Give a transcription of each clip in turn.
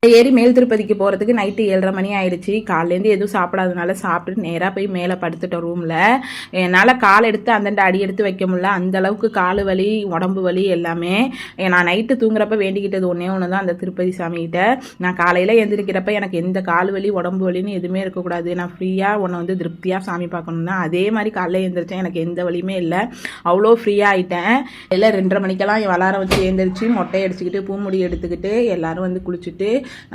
ஏறி மேல் திருப்பதிக்கு போகிறதுக்கு நைட்டு 7:30 மணி ஆயிடுச்சு. காலையிலேருந்து எதுவும் சாப்பிடாதனால சாப்பிட்டு நேராக போய் மேலே படுத்துட்டோம் ரூமில். என்னால் கால் எடுத்து அந்தண்ட அடி எடுத்து வைக்க முடியல, அந்தளவுக்கு கால் வலி உடம்பு வலி எல்லாமே. நான் நைட்டு தூங்குறப்ப வேண்டிக்கிட்டது ஒன்றே ஒன்று தான், அந்த திருப்பதி சாமிகிட்ட. நான் காலையில் எழுந்திருக்கிறப்ப எனக்கு எந்த கால் வலி உடம்பு வலின்னு எதுவுமே இருக்கக்கூடாது, நான் ஃப்ரீயாக உன்னை வந்து திருப்தியாக சாமி பார்க்கணுன்னா. அதே மாதிரி காலையில் எழுந்திரிச்சேன், எனக்கு எந்த வலியுமே இல்லை, அவ்வளோ ஃப்ரீயாக ஆகிட்டேன். இல்லை 2:30 மணிக்கெல்லாம் வளாரம் வச்சு எழுந்திரிச்சு மொட்டை அடிச்சுக்கிட்டு பூமுடி எடுத்துக்கிட்டு எல்லோரும் வந்து குளிச்சுட்டு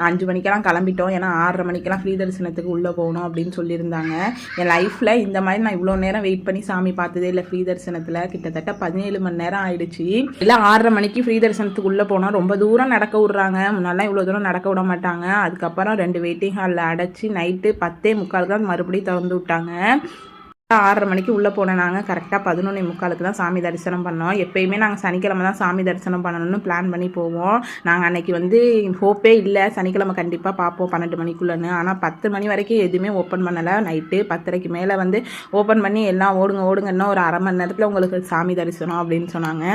5 மணிக்கெல்லாம் கிளம்பிட்டோம். ஏன்னா 6:30 மணிக்கெல்லாம் ஃப்ரீ தரிசனத்துக்கு உள்ளே போகணும் அப்படின்னு சொல்லியிருந்தாங்க. என் லைஃப்பில் இந்த மாதிரி நான் இவ்வளோ நேரம் வெயிட் பண்ணி சாமி பார்த்ததே இல்லை. ஃப்ரீ தரிசனத்தில் கிட்டத்தட்ட 17 மணி நேரம் ஆயிடுச்சு. இல்லை 6:30 மணிக்கு ஃப்ரீ தரிசனத்துக்கு உள்ளே போனோம். ரொம்ப தூரம் நடக்க விட்றாங்க, முன்னாலாம் இவ்வளோ தூரம் நடக்க விட மாட்டாங்க. அதுக்கப்புறம் 2 வெயிட்டிங் ஹாலில் அடைச்சி நைட்டு 10:45 தான் மறுபடியும் திறந்து விட்டாங்க. 6:30 மணிக்கு உள்ளே போனேன். நாங்கள் கரெக்டாக 11:45 தான் சாமி தரிசனம் பண்ணோம். எப்பயுமே நாங்கள் சனிக்கிழமை தான் சாமி தரிசனம் பண்ணணும்னு பிளான் பண்ணி போவோம். நாங்கள் அன்றைக்கி வந்து ஹோப்பே இல்லை சனிக்கிழமை கண்டிப்பாக பார்ப்போம் 12 மணிக்குள்ளேன்னு. ஆனால் 10 மணி வரைக்கும் எதுவுமே ஓப்பன் பண்ணலை. நைட்டு 10:30க்கு மேலே வந்து ஓப்பன் பண்ணி எல்லாம் ஓடுங்க இன்னும் ஒரு அரை மணி நேரத்தில் உங்களுக்கு சாமி தரிசனம் அப்படின்னு சொன்னாங்க.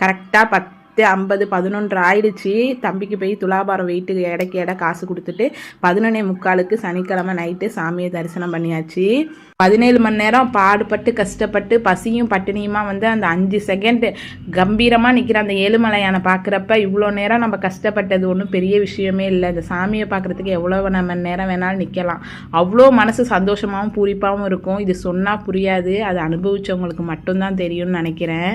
கரெக்டாக 10:50 11 ஆயிடுச்சு. தம்பிக்கு போய் துலாபாரம் வெயிட்டுக்கு எடைக்கு எடை காசு கொடுத்துட்டு 11:45 சனிக்கிழமை நைட்டு சாமியை தரிசனம் பண்ணியாச்சு. 17 மணி நேரம் பாடுபட்டு கஷ்டப்பட்டு பசியும் பட்டினியுமா வந்து அந்த 5 செகண்ட் கம்பீரமாக நிற்கிற அந்த ஏழுமலையானை பார்க்குறப்ப இவ்வளோ நேரம் நம்ம கஷ்டப்பட்டது ஒன்றும் பெரிய விஷயமே இல்லை. இந்த சாமியை பார்க்குறதுக்கு எவ்வளோ மணி நேரம் வேணாலும் நிற்கலாம். அவ்வளோ மனசு சந்தோஷமாகவும் பூரிப்பாகவும் இருக்கும். இது சொன்னால் புரியாது, அது அனுபவித்தவங்களுக்கு மட்டும்தான் தெரியும்னு நினைக்கிறேன்.